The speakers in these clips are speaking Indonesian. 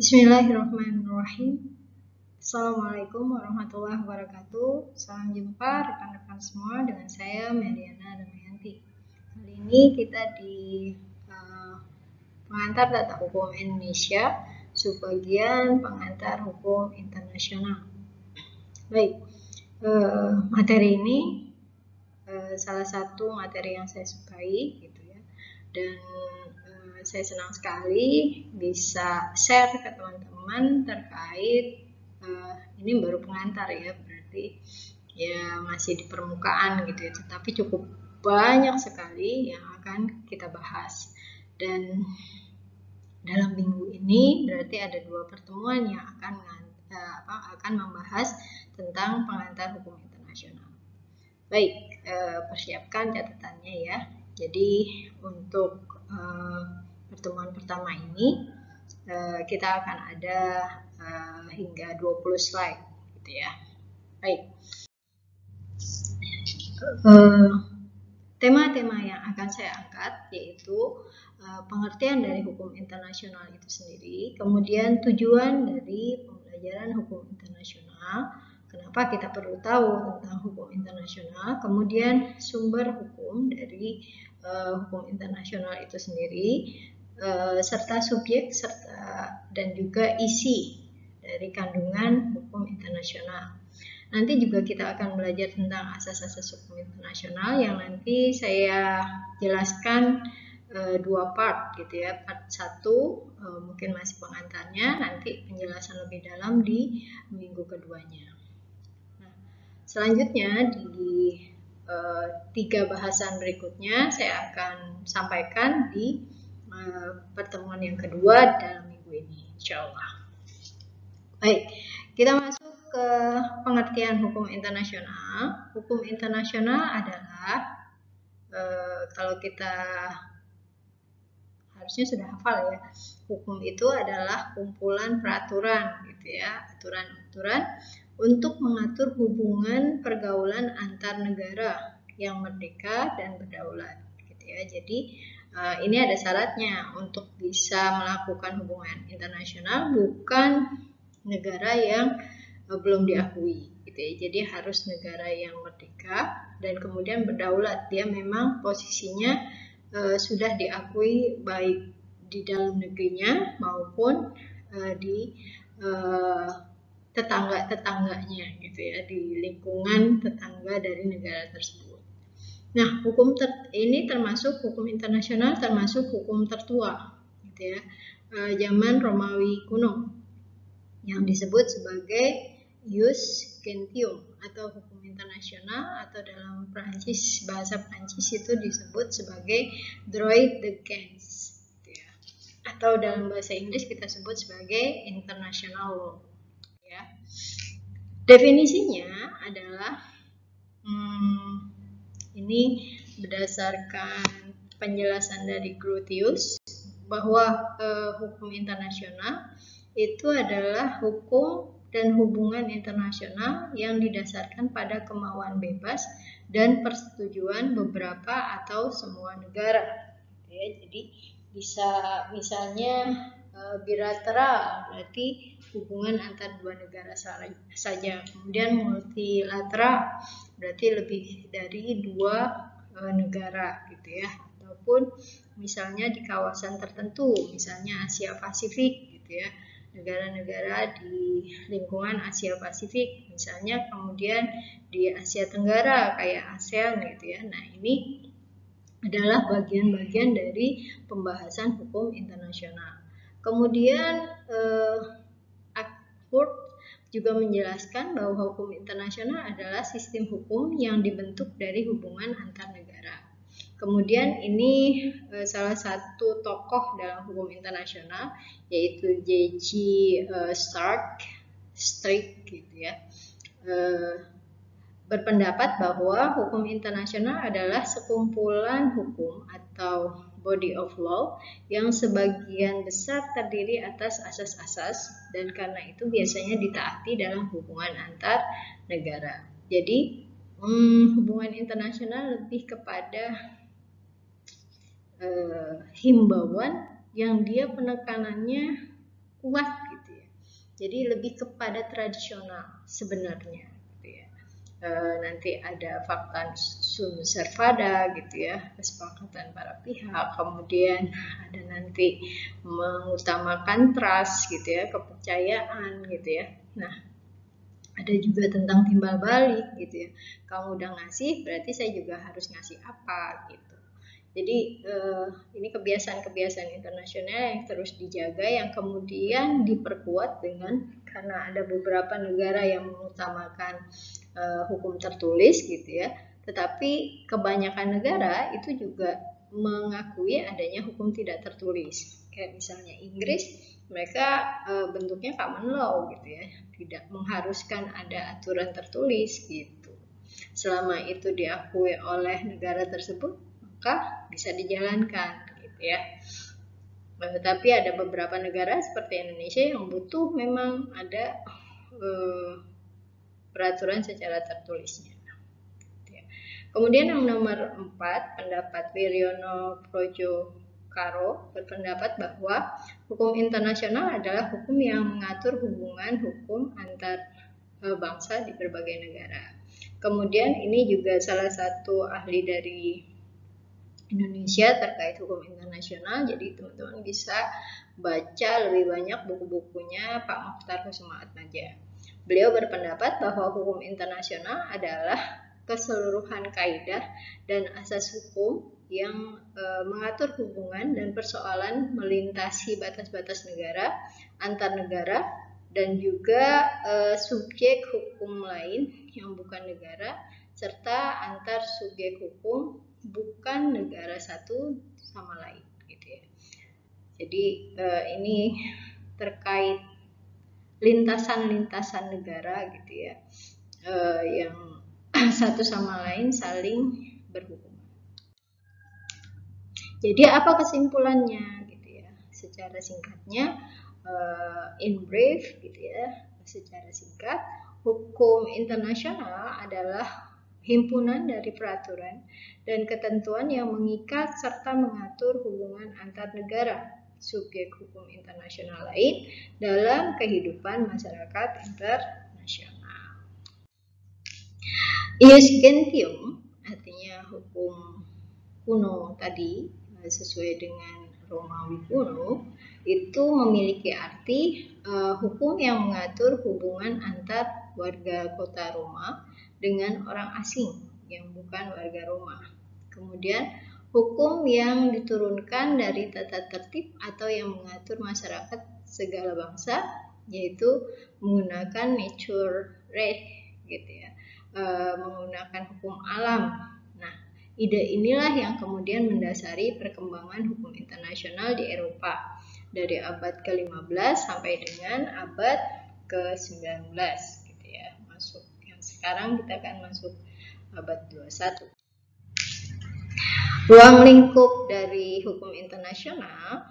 Bismillahirrahmanirrahim. Assalamualaikum warahmatullahi wabarakatuh. Salam jumpa rekan-rekan semua dengan saya Mediana Damayanti. Kali ini kita di pengantar tata hukum Indonesia, subbagian pengantar hukum internasional. Baik, materi ini salah satu materi yang saya sukai gitu ya, dan saya senang sekali bisa share ke teman-teman terkait ini baru pengantar ya, berarti ya masih di permukaan gitu ya, tetapi cukup banyak sekali yang akan kita bahas. Dan dalam minggu ini berarti ada 2 pertemuan yang akan membahas tentang pengantar hukum internasional. Baik, persiapkan catatannya ya. Jadi untuk pertemuan pertama ini kita akan ada hingga 20 slide gitu ya. Baik. Tema-tema yang akan saya angkat yaitu pengertian dari hukum internasional itu sendiri, kemudian tujuan dari pembelajaran hukum internasional, kenapa kita perlu tahu tentang hukum internasional, kemudian sumber hukum dari hukum internasional itu sendiri, serta subjek dan juga isi dari kandungan hukum internasional. Nanti juga kita akan belajar tentang asas-asas hukum internasional yang nanti saya jelaskan 2 part gitu ya. Part 1 mungkin masih pengantarnya, nanti penjelasan lebih dalam di minggu keduanya. Nah, selanjutnya di 3 bahasan berikutnya saya akan sampaikan di pertemuan yang kedua dalam minggu ini, insyaallah. Baik, kita masuk ke pengertian hukum internasional. Hukum internasional adalah kalau kita harusnya sudah hafal ya, hukum itu adalah kumpulan peraturan gitu ya, aturan-aturan untuk mengatur hubungan pergaulan antar negara yang merdeka dan berdaulat gitu ya. Jadi ini ada syaratnya untuk bisa melakukan hubungan internasional, bukan negara yang belum diakui gitu ya. Jadi harus negara yang merdeka dan kemudian berdaulat. Dia memang posisinya sudah diakui baik di dalam negerinya maupun di tetangga-tetangganya gitu ya, di lingkungan tetangga dari negara tersebut. Nah, hukum ini termasuk hukum internasional, termasuk hukum tertua gitu ya, zaman Romawi kuno yang disebut sebagai Jus Gentium atau hukum internasional, atau dalam Prancis, bahasa Prancis itu disebut sebagai droit de guerre gitu ya. Atau dalam bahasa Inggris kita sebut sebagai international law ya. Definisinya adalah ini berdasarkan penjelasan dari Grotius bahwa hukum internasional itu adalah hukum dan hubungan internasional yang didasarkan pada kemauan bebas dan persetujuan beberapa atau semua negara. Ya, jadi bisa misalnya bilateral berarti hubungan antar 2 negara saja. Kemudian multilateral berarti lebih dari 2 negara gitu ya. Ataupun misalnya di kawasan tertentu, misalnya Asia Pasifik gitu ya. Negara-negara di lingkungan Asia Pasifik misalnya, kemudian di Asia Tenggara kayak ASEAN gitu ya. Nah, ini adalah bagian-bagian dari pembahasan hukum internasional. Kemudian Accord juga menjelaskan bahwa hukum internasional adalah sistem hukum yang dibentuk dari hubungan antar negara. Kemudian ini salah satu tokoh dalam hukum internasional yaitu J.G. Stark gitu ya, berpendapat bahwa hukum internasional adalah sekumpulan hukum atau body of law yang sebagian besar terdiri atas asas-asas dan karena itu biasanya ditaati dalam hubungan antar negara. Jadi hubungan internasional lebih kepada himbauan yang dia penekanannya kuat Jadi lebih kepada tradisional sebenarnya. Gitu ya. Nanti ada fakta sum servanda gitu ya, kesepakatan para pihak, kemudian ada nanti mengutamakan trust gitu ya, kepercayaan gitu ya. Nah, ada juga tentang timbal balik gitu ya, kamu udah ngasih berarti saya juga harus ngasih apa gitu. Jadi ini kebiasaan-kebiasaan internasional yang terus dijaga, yang kemudian diperkuat dengan karena ada beberapa negara yang mengutamakan hukum tertulis gitu ya. Tetapi kebanyakan negara itu juga mengakui adanya hukum tidak tertulis. Kayak misalnya Inggris, mereka bentuknya common law gitu ya, tidak mengharuskan ada aturan tertulis gitu. Selama itu diakui oleh negara tersebut, maka bisa dijalankan gitu ya. Tapi ada beberapa negara seperti Indonesia yang butuh memang ada peraturan secara tertulisnya. Kemudian yang nomor 4, pendapat Wiryono Projokaro berpendapat bahwa hukum internasional adalah hukum yang mengatur hubungan hukum antar bangsa di berbagai negara. Kemudian ini juga salah satu ahli dari Indonesia terkait hukum internasional, jadi teman-teman bisa baca lebih banyak buku-bukunya Pak Mokhtar Kussumaatmadja. Beliau berpendapat bahwa hukum internasional adalah keseluruhan kaidah dan asas hukum yang mengatur hubungan dan persoalan melintasi batas-batas negara, antar negara, dan juga subjek hukum lain yang bukan negara, serta antar subjek hukum bukan negara satu sama lain gitu ya. Jadi ini terkait lintasan-lintasan negara gitu ya, yang satu sama lain saling berhubungan. Jadi apa kesimpulannya gitu ya? Secara singkatnya, in brief gitu ya, secara singkat, hukum internasional adalah himpunan dari peraturan dan ketentuan yang mengikat serta mengatur hubungan antar negara, subjek hukum internasional lain dalam kehidupan masyarakat internasional. Ius gentium artinya hukum kuno tadi, sesuai dengan Romawi kuno, itu memiliki arti hukum yang mengatur hubungan antar warga kota Roma dengan orang asing yang bukan warga Roma. Kemudian hukum yang diturunkan dari tata tertib atau yang mengatur masyarakat segala bangsa, yaitu menggunakan nature res gitu ya, menggunakan hukum alam. Nah, ide inilah yang kemudian mendasari perkembangan hukum internasional di Eropa dari abad ke-15 sampai dengan abad ke-19 gitu ya. Masuk yang sekarang kita akan masuk abad 21. Ruang lingkup dari hukum internasional,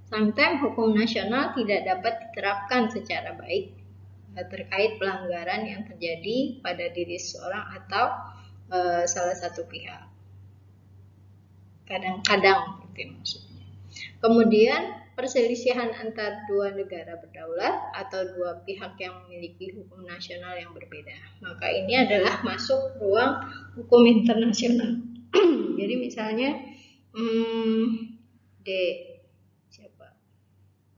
sometimes hukum nasional tidak dapat diterapkan secara baik terkait pelanggaran yang terjadi pada diri seorang atau salah satu pihak. Kadang-kadang gitu maksudnya. Kemudian perselisihan antar dua negara berdaulat atau dua pihak yang memiliki hukum nasional yang berbeda. Maka ini adalah masuk ruang hukum internasional. Jadi misalnya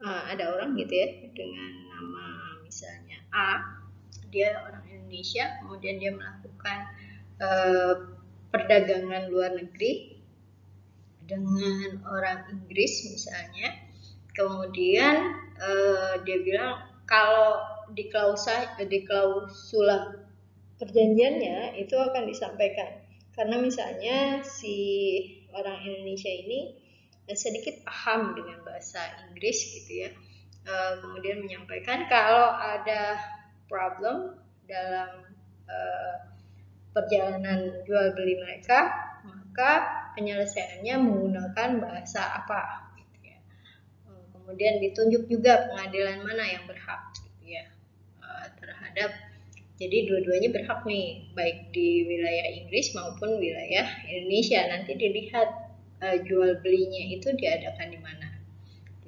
ada orang gitu ya dengan nama misalnya A, dia orang Indonesia, kemudian dia melakukan perdagangan luar negeri dengan orang Inggris misalnya, kemudian dia bilang kalau di klausula perjanjiannya itu akan disampaikan, karena misalnya si orang Indonesia ini sedikit paham dengan bahasa Inggris gitu ya, kemudian menyampaikan kalau ada problem dalam perjalanan jual beli mereka, maka penyelesaiannya menggunakan bahasa apa gitu ya. Kemudian ditunjuk juga pengadilan mana yang berhak gitu ya, terhadap, jadi dua-duanya berhak nih, baik di wilayah Inggris maupun wilayah Indonesia. Nanti dilihat jual belinya itu diadakan di mana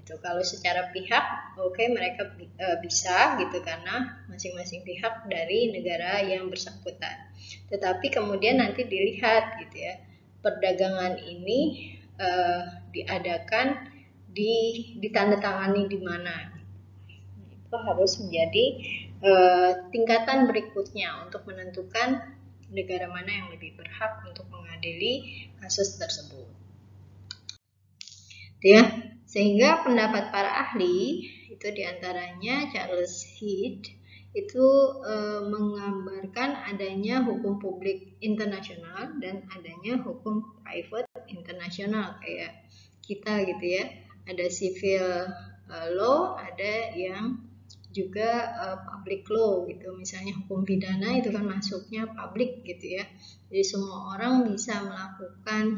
gitu. Kalau secara pihak, oke, mereka bisa gitu karena masing-masing pihak dari negara yang bersangkutan. Tetapi kemudian nanti dilihat gitu ya, perdagangan ini diadakan ditandatangani di mana. Itu harus menjadi tingkatan berikutnya untuk menentukan negara mana yang lebih berhak untuk mengadili kasus tersebut. Ya, sehingga pendapat para ahli itu diantaranya Charles Heath itu menggambarkan adanya hukum publik internasional dan adanya hukum private internasional kayak kita gitu ya. Ada civil law, ada yang juga public law gitu. Misalnya hukum pidana itu kan masuknya public gitu ya. Jadi semua orang bisa melakukan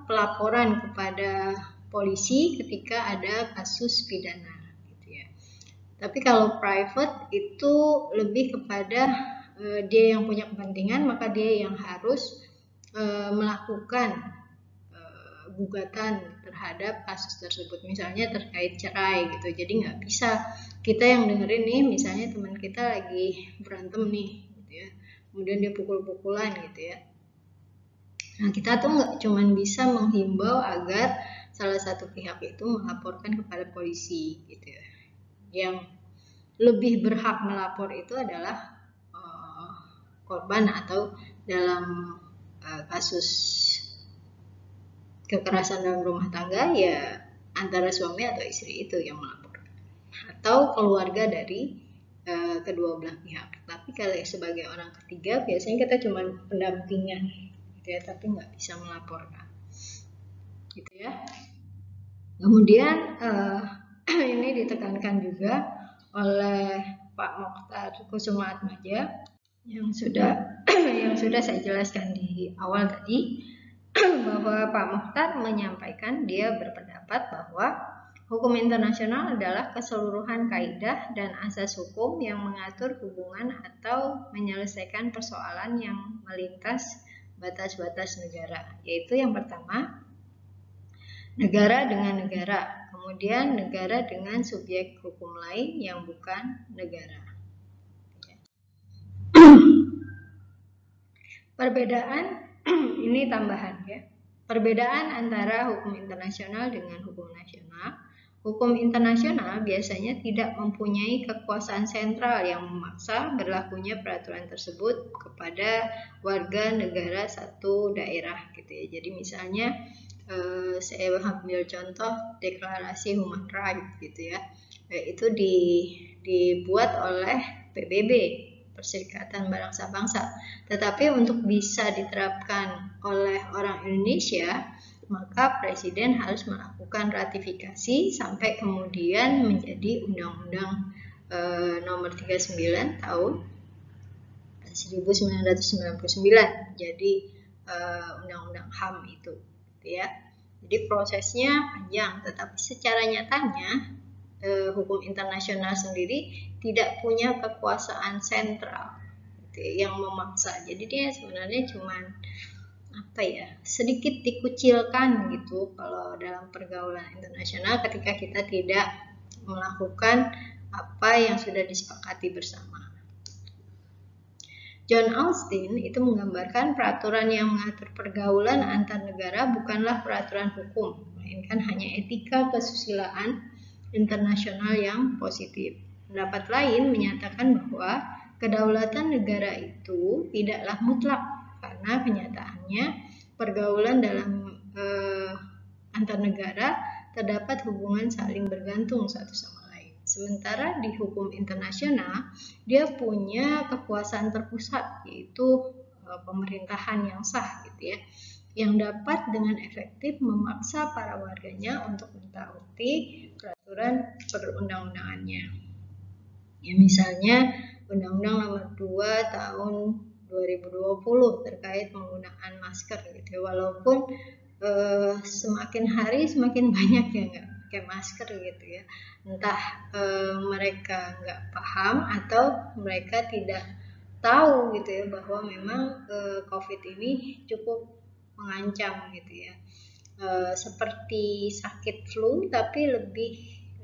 pelaporan kepada polisi ketika ada kasus pidana gitu ya. Tapi kalau private itu lebih kepada dia yang punya kepentingan, maka dia yang harus melakukan gugatan terhadap kasus tersebut, misalnya terkait cerai gitu. Jadi nggak bisa kita yang dengerin nih, misalnya teman kita lagi berantem nih gitu ya, kemudian dia pukul-pukulan gitu ya. Nah, kita tuh nggak cuman bisa menghimbau agar salah satu pihak itu melaporkan kepada polisi gitu ya. Yang lebih berhak melapor itu adalah korban, atau dalam kasus kekerasan dalam rumah tangga ya antara suami atau istri itu yang melaporkan, atau keluarga dari kedua belah pihak. Tapi kalau sebagai orang ketiga biasanya kita cuma pendampingan gitu ya, tapi nggak bisa melaporkan gitu ya. Kemudian ini ditekankan juga oleh Pak Mokhtar Kusumaatmadja yang sudah saya jelaskan di awal tadi, bahwa Pak Mokhtar menyampaikan, dia berpendapat bahwa hukum internasional adalah keseluruhan kaidah dan asas hukum yang mengatur hubungan atau menyelesaikan persoalan yang melintas batas-batas negara, yaitu yang pertama negara dengan negara, kemudian negara dengan subjek hukum lain yang bukan negara. Perbedaan ini tambahan ya. Perbedaan antara hukum internasional dengan hukum nasional. Hukum internasional biasanya tidak mempunyai kekuasaan sentral yang memaksa berlakunya peraturan tersebut kepada warga negara satu daerah gitu ya. Jadi misalnya saya ambil contoh deklarasi human rights gitu ya. Itu dibuat oleh PBB, Perserikatan Bangsa-Bangsa. Tetapi untuk bisa diterapkan oleh orang Indonesia, maka Presiden harus melakukan ratifikasi sampai kemudian menjadi Undang-Undang nomor 39 tahun 1999. Jadi Undang-Undang HAM itu gitu ya. Jadi prosesnya panjang, tetapi secara nyatanya hukum internasional sendiri tidak punya kekuasaan sentral gitu, yang memaksa. Jadi dia sebenarnya cuman sedikit dikucilkan gitu kalau dalam pergaulan internasional ketika kita tidak melakukan apa yang sudah disepakati bersama. John Austin itu menggambarkan peraturan yang mengatur pergaulan antar negara bukanlah peraturan hukum, melainkan hanya etika kesusilaan internasional yang positif. Pendapat lain menyatakan bahwa kedaulatan negara itu tidaklah mutlak, karena kenyataannya pergaulan dalam antar negara terdapat hubungan saling bergantung satu sama lain. Sementara di hukum internasional dia punya kekuasaan terpusat, yaitu pemerintahan yang sah gitu ya, yang dapat dengan efektif memaksa para warganya untuk mentaati peraturan perundang-undangannya. Ya, misalnya Undang-Undang Nomor 2 Tahun 2020 terkait penggunaan masker gitu. Walaupun semakin hari semakin banyak yang nggak pakai masker gitu ya. Entah mereka nggak paham atau mereka tidak tahu gitu ya bahwa memang COVID ini cukup mengancam gitu ya. seperti sakit flu tapi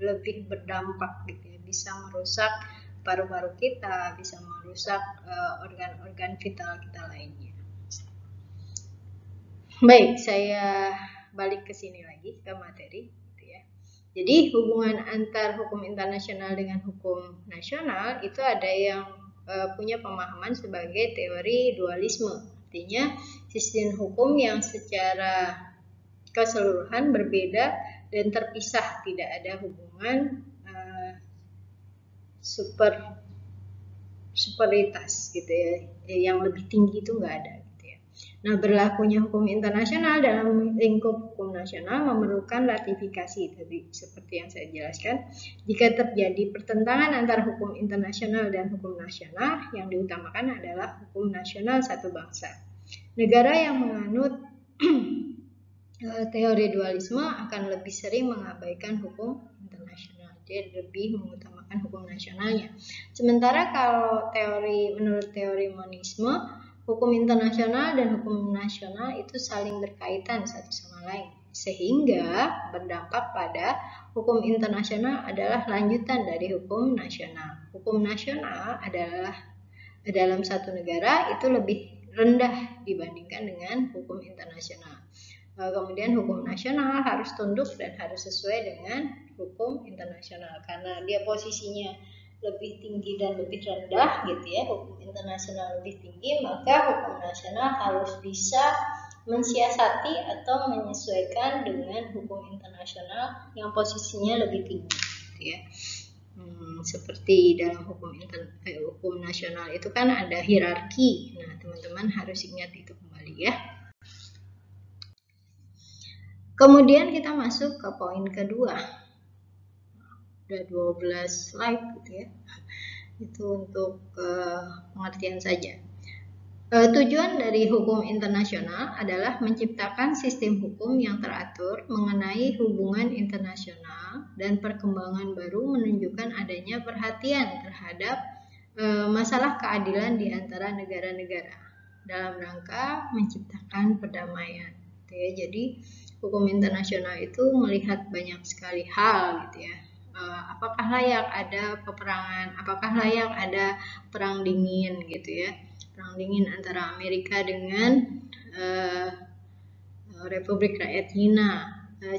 lebih berdampak gitu ya, bisa merusak paru-paru kita, bisa merusak organ-organ vital kita lainnya. Baik, saya balik ke sini lagi ke materi gitu ya. Jadi hubungan antar hukum internasional dengan hukum nasional itu ada yang punya pemahaman sebagai teori dualisme. Artinya sistem hukum yang secara keseluruhan berbeda dan terpisah, tidak ada hubungan superioritas gitu ya, yang lebih tinggi itu nggak ada gitu ya. Nah, berlakunya hukum internasional dalam lingkup hukum nasional memerlukan ratifikasi tadi seperti yang saya jelaskan. Jika terjadi pertentangan antara hukum internasional dan hukum nasional, yang diutamakan adalah hukum nasional satu bangsa. Negara yang menganut teori dualisme akan lebih sering mengabaikan hukum internasional. Dia lebih mengutamakan hukum nasionalnya. Sementara kalau menurut teori monisme, hukum internasional dan hukum nasional itu saling berkaitan satu sama lain, sehingga berdampak pada hukum internasional adalah lanjutan dari hukum nasional. Hukum nasional adalah dalam satu negara itu lebih rendah dibandingkan dengan hukum internasional. Kemudian hukum nasional harus tunduk dan harus sesuai dengan hukum internasional karena dia posisinya lebih tinggi dan lebih rendah gitu ya, hukum internasional lebih tinggi, maka hukum nasional harus bisa mensiasati atau menyesuaikan dengan hukum internasional yang posisinya lebih tinggi gitu ya. Seperti dalam hukum nasional itu kan ada hierarki. Nah, teman-teman harus ingat itu kembali ya. Kemudian kita masuk ke poin kedua. Udah 12 slide gitu ya. Itu untuk pengertian saja. Tujuan dari hukum internasional adalah menciptakan sistem hukum yang teratur mengenai hubungan internasional dan perkembangan baru menunjukkan adanya perhatian terhadap masalah keadilan di antara negara-negara dalam rangka menciptakan perdamaian. Gitu ya. Jadi hukum internasional itu melihat banyak sekali hal gitu ya. Apakah layak ada peperangan? Apakah layak ada perang dingin gitu ya? Perang dingin antara Amerika dengan Republik Rakyat Cina.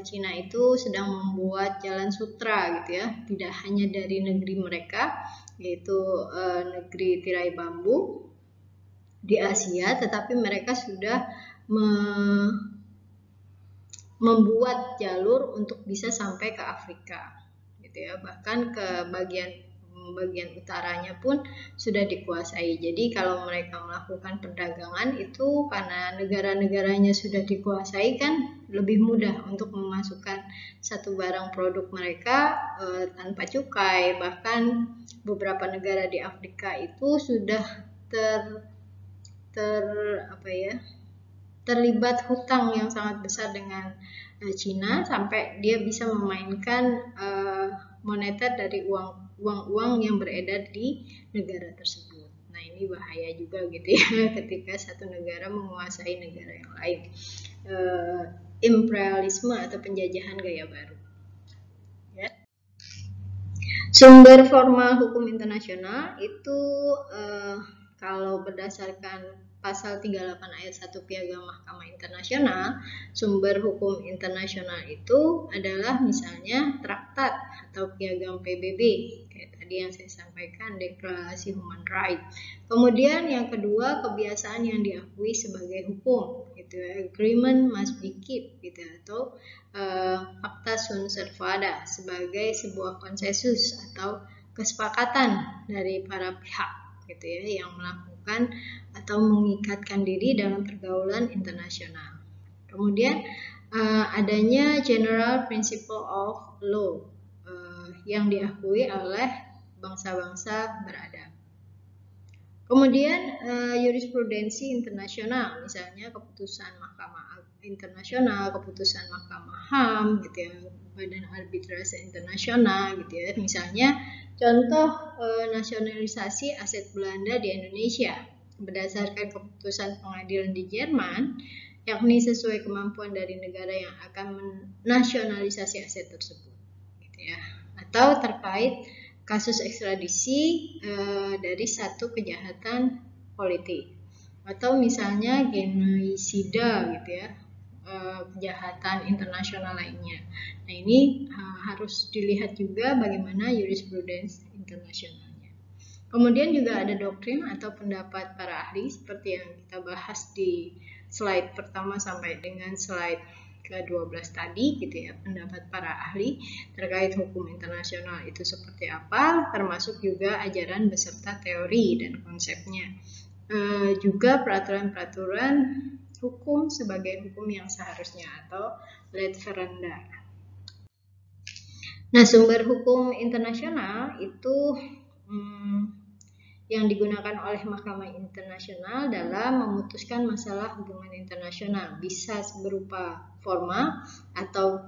Cina itu sedang membuat jalan sutra gitu ya, tidak hanya dari negeri mereka yaitu negeri tirai bambu di Asia, tetapi mereka sudah membuat jalur untuk bisa sampai ke Afrika gitu ya, bahkan ke bagian utaranya pun sudah dikuasai. Jadi kalau mereka melakukan perdagangan itu karena negara-negaranya sudah dikuasai kan lebih mudah untuk memasukkan satu barang produk mereka tanpa cukai. Bahkan beberapa negara di Afrika itu sudah terlibat hutang yang sangat besar dengan Cina sampai dia bisa memainkan moneter dari uang yang beredar di negara tersebut. Nah, ini bahaya juga gitu ya ketika satu negara menguasai negara yang lain. Imperialisme atau penjajahan gaya baru. Ya. Sumber formal hukum internasional itu kalau berdasarkan Pasal 38 ayat 1 Piagam Mahkamah Internasional, sumber hukum internasional itu adalah misalnya traktat atau piagam PBB, kayak tadi yang saya sampaikan, Deklarasi Human Rights. Kemudian yang kedua, kebiasaan yang diakui sebagai hukum, gitu, agreement must be kept, gitu, atau Pacta sunt servanda sebagai sebuah konsensus atau kesepakatan dari para pihak, gitu ya, yang melakukan atau mengikatkan diri dalam pergaulan internasional. Kemudian adanya General Principle of Law yang diakui oleh bangsa-bangsa beradab. Kemudian jurisprudensi internasional, misalnya keputusan Mahkamah Internasional, keputusan Mahkamah HAM, gitu ya, Badan Arbitrase Internasional, gitu ya. Misalnya contoh nasionalisasi aset Belanda di Indonesia. Berdasarkan keputusan pengadilan di Jerman, yakni sesuai kemampuan dari negara yang akan menasionalisasi aset tersebut, gitu ya. Atau terkait kasus ekstradisi dari satu kejahatan politik, atau misalnya genosida, gitu ya, kejahatan internasional lainnya. Nah, ini harus dilihat juga bagaimana jurisprudensi internasionalnya. Kemudian juga ada doktrin atau pendapat para ahli seperti yang kita bahas di slide pertama sampai dengan slide ke-12 tadi, gitu ya. Pendapat para ahli terkait hukum internasional itu seperti apa, termasuk juga ajaran beserta teori dan konsepnya. Juga peraturan-peraturan hukum sebagai hukum yang seharusnya atau let ferenda. Nah, sumber hukum internasional itu yang digunakan oleh Mahkamah Internasional dalam memutuskan masalah hubungan internasional, bisa berupa formal atau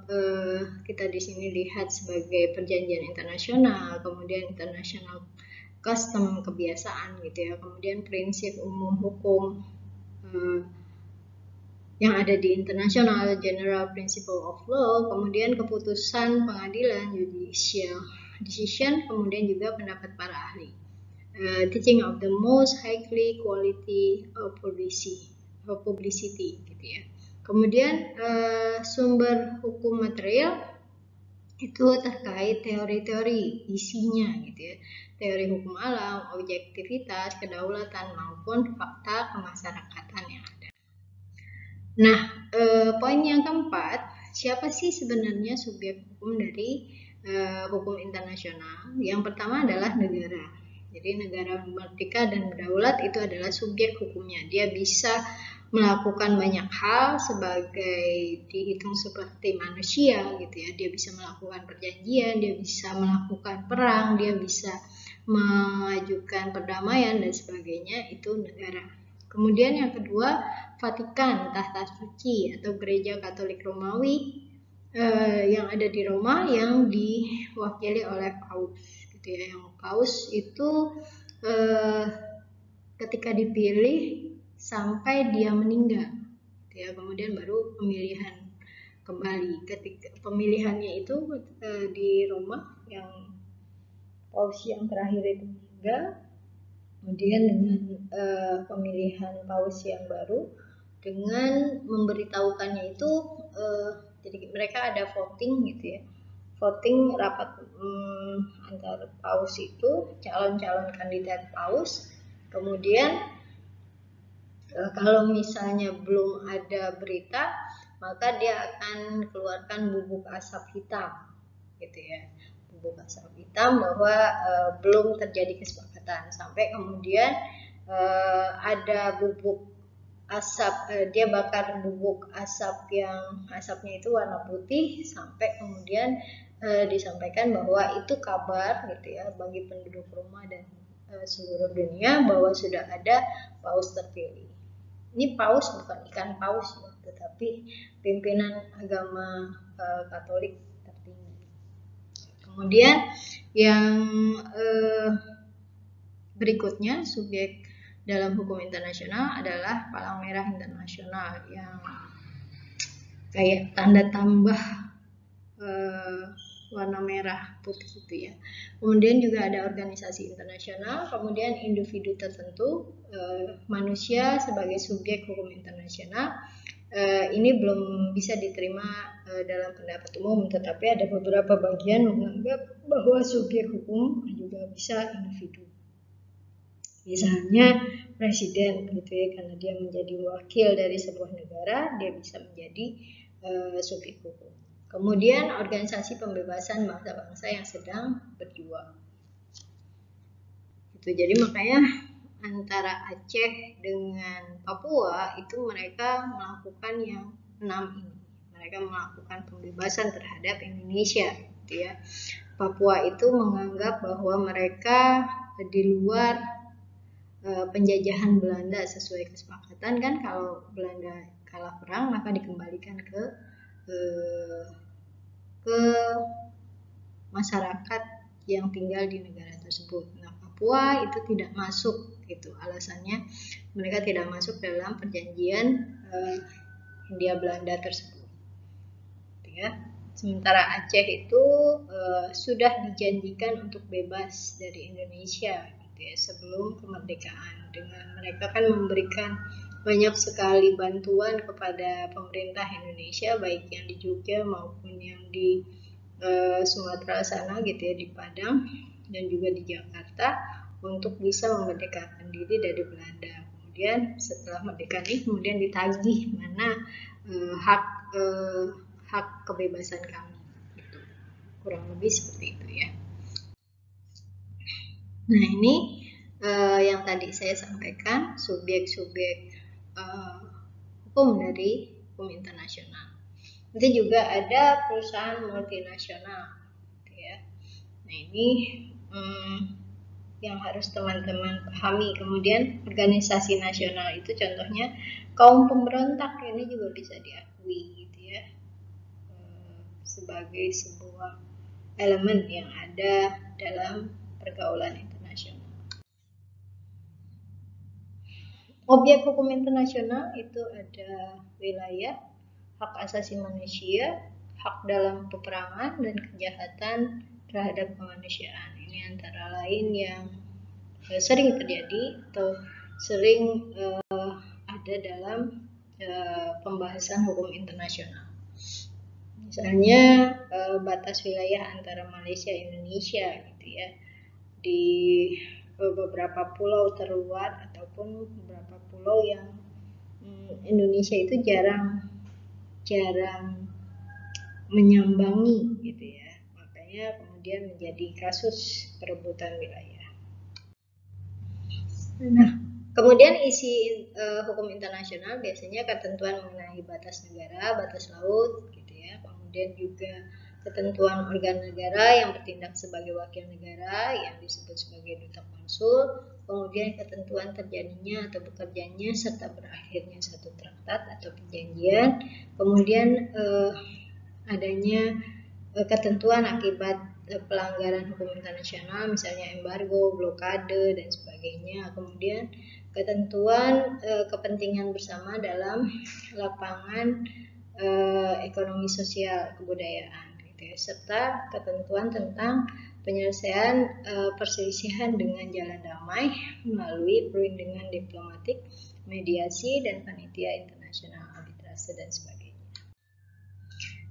kita di sini lihat sebagai perjanjian internasional, kemudian international custom, kebiasaan, gitu ya, kemudian prinsip umum hukum yang ada di internasional, general principle of law, kemudian keputusan pengadilan, judicial decision, kemudian juga pendapat para ahli. Teaching of the most highly quality of publicity, gitu ya. Kemudian sumber hukum material itu terkait teori-teori isinya, gitu ya, teori hukum alam, objektivitas, kedaulatan maupun fakta kemasyarakatan yang ada. Nah, poin yang keempat, siapa sih sebenarnya subjek hukum dari hukum internasional? Yang pertama adalah negara. Jadi negara merdeka dan berdaulat itu adalah subjek hukumnya. Dia bisa melakukan banyak hal sebagai dihitung seperti manusia, gitu ya. Dia bisa melakukan perjanjian, dia bisa melakukan perang, dia bisa mengajukan perdamaian dan sebagainya, itu negara. Kemudian yang kedua, Vatikan, tahta suci atau gereja Katolik Romawi yang ada di Roma yang diwakili oleh Paus, gitu ya. Yang Paus itu ketika dipilih sampai dia meninggal, gitu ya. Kemudian baru pemilihan kembali. Ketika pemilihannya itu di Roma, yang Paus yang terakhir itu meninggal, kemudian dengan pemilihan Paus yang baru, dengan memberitahukannya itu, jadi mereka ada voting, gitu ya, voting rapat antar Paus itu, calon-calon kandidat Paus. Kemudian kalau misalnya belum ada berita, maka dia akan keluarkan bubuk asap hitam, gitu ya, bubuk asap hitam bahwa belum terjadi kesepakatan, sampai kemudian ada bubuk asap, dia bakar bubuk asap yang asapnya itu warna putih, sampai kemudian disampaikan bahwa itu kabar, gitu ya, bagi penduduk Roma dan seluruh dunia bahwa sudah ada Paus terpilih. Ini Paus bukan ikan paus, tetapi pimpinan agama Katolik tertinggi. Kemudian yang berikutnya, subjek dalam hukum internasional adalah palang merah internasional, yang kayak tanda tambah warna merah putih itu ya. Kemudian juga ada organisasi internasional, kemudian individu tertentu, manusia sebagai subjek hukum internasional. Ini belum bisa diterima dalam pendapat umum, tetapi ada beberapa bagian menganggap bahwa subjek hukum juga bisa individu. Misalnya presiden, gitu ya, karena dia menjadi wakil dari sebuah negara, dia bisa menjadi subjek hukum. Kemudian organisasi pembebasan bangsa-bangsa yang sedang berjuang. Gitu. Jadi makanya antara Aceh dengan Papua itu mereka melakukan yang 6 ini. Mereka melakukan pembebasan terhadap Indonesia, gitu ya. Papua itu menganggap bahwa mereka di luar penjajahan Belanda sesuai kesepakatan, kan, kalau Belanda kalah perang maka dikembalikan ke masyarakat yang tinggal di negara tersebut. Nah, Papua itu tidak masuk, gitu. Alasannya mereka tidak masuk dalam perjanjian Hindia Belanda tersebut. Ya. Sementara Aceh itu sudah dijanjikan untuk bebas dari Indonesia gitu ya, sebelum kemerdekaan, dengan mereka kan memberikan banyak sekali bantuan kepada pemerintah Indonesia, baik yang di Jogja maupun yang di Sumatera sana gitu ya, di Padang dan juga di Jakarta, untuk bisa memerdekakan diri dari Belanda. Kemudian setelah merdeka ini kemudian ditagih mana hak kebebasan kami, gitu. Kurang lebih seperti itu ya. Nah ini yang tadi saya sampaikan, subjek-subjek hukum dari hukum internasional. Nanti juga ada perusahaan multinasional, gitu ya. Nah ini yang harus teman-teman pahami. Kemudian organisasi nasional itu contohnya kaum pemberontak, ini juga bisa diakui gitu ya, sebagai sebuah elemen yang ada dalam pergaulan internasional. Objek hukum internasional itu ada wilayah, hak asasi manusia, hak dalam peperangan, dan kejahatan terhadap kemanusiaan. Ini antara lain yang sering terjadi atau sering ada dalam pembahasan hukum internasional. Misalnya batas wilayah antara Malaysia dan Indonesia gitu ya, di beberapa pulau terluar ataupun beberapa pulau yang Indonesia itu jarang menyambangi gitu ya, makanya kemudian menjadi kasus perebutan wilayah. Nah, kemudian isi hukum internasional biasanya ketentuan mengenai batas negara, batas laut gitu ya, kemudian juga ketentuan organ negara yang bertindak sebagai wakil negara yang disebut sebagai duta konsul, kemudian ketentuan terjadinya atau bekerjanya serta berakhirnya satu traktat atau perjanjian, kemudian adanya ketentuan akibat pelanggaran hukum internasional, misalnya embargo, blokade, dan sebagainya. Kemudian ketentuan kepentingan bersama dalam lapangan ekonomi sosial kebudayaan, gitu ya, serta ketentuan tentang penyelesaian perselisihan dengan jalan damai melalui perundingan diplomatik, mediasi, dan panitia internasional arbitrase dan sebagainya.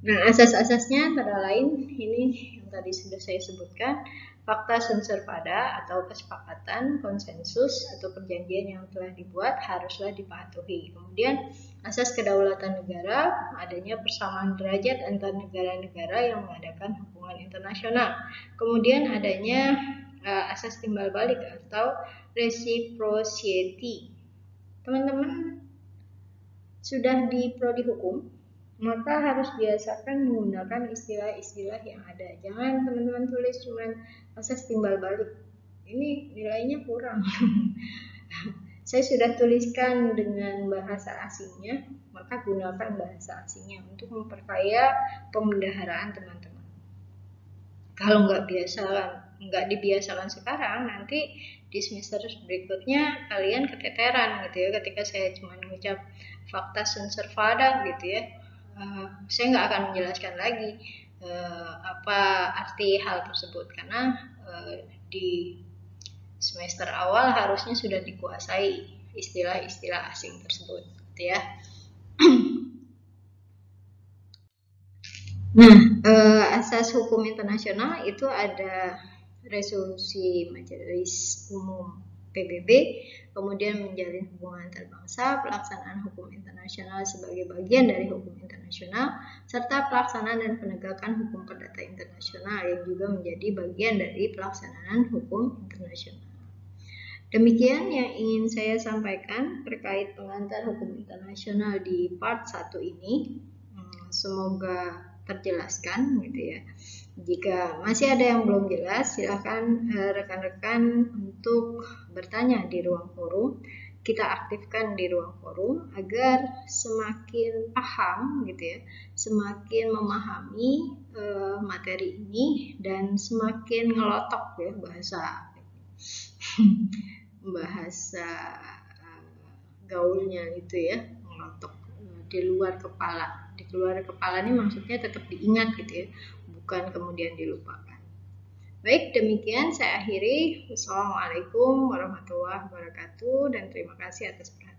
Nah, asas-asasnya antara lain ini yang tadi sudah saya sebutkan, fakta sunt servanda atau kesepakatan, konsensus atau perjanjian yang telah dibuat haruslah dipatuhi. Kemudian asas kedaulatan negara, adanya persamaan derajat antar negara-negara yang mengadakan hubungan internasional. Kemudian adanya asas timbal balik atau reciprocity. Teman-teman sudah di prodi hukum, maka harus biasakan menggunakan istilah-istilah yang ada. Jangan teman-teman tulis cuma asas timbal balik, ini nilainya kurang. Saya sudah tuliskan dengan bahasa asingnya, maka gunakan bahasa asingnya untuk memperkaya pemendaharaan teman-teman. Kalau nggak dibiasakan sekarang, nanti di semester berikutnya kalian keteteran gitu ya, ketika saya cuma mengucap fakta sunt servanda gitu ya. Saya nggak akan menjelaskan lagi apa arti hal tersebut, karena di semester awal harusnya sudah dikuasai istilah-istilah asing tersebut, gitu ya. Nah, asas hukum internasional itu ada resolusi Majelis Umum PBB, kemudian menjalin hubungan antar bangsa, pelaksanaan hukum internasional sebagai bagian dari hukum internasional, serta pelaksanaan dan penegakan hukum perdata internasional yang juga menjadi bagian dari pelaksanaan hukum internasional. Demikian yang ingin saya sampaikan terkait pengantar hukum internasional di part 1 ini. Semoga terjelaskan gitu ya. Jika masih ada yang belum jelas, silakan rekan-rekan untuk bertanya di ruang forum. Kita aktifkan di ruang forum agar semakin paham gitu ya, semakin memahami materi ini dan semakin ngelotok ya bahasa gaulnya itu ya, ngelotok di luar kepala. Di luar kepala ini maksudnya tetap diingat gitu ya, bukan kemudian dilupakan. Baik, demikian saya akhiri. Wassalamualaikum warahmatullahi wabarakatuh dan terima kasih atas perhatian.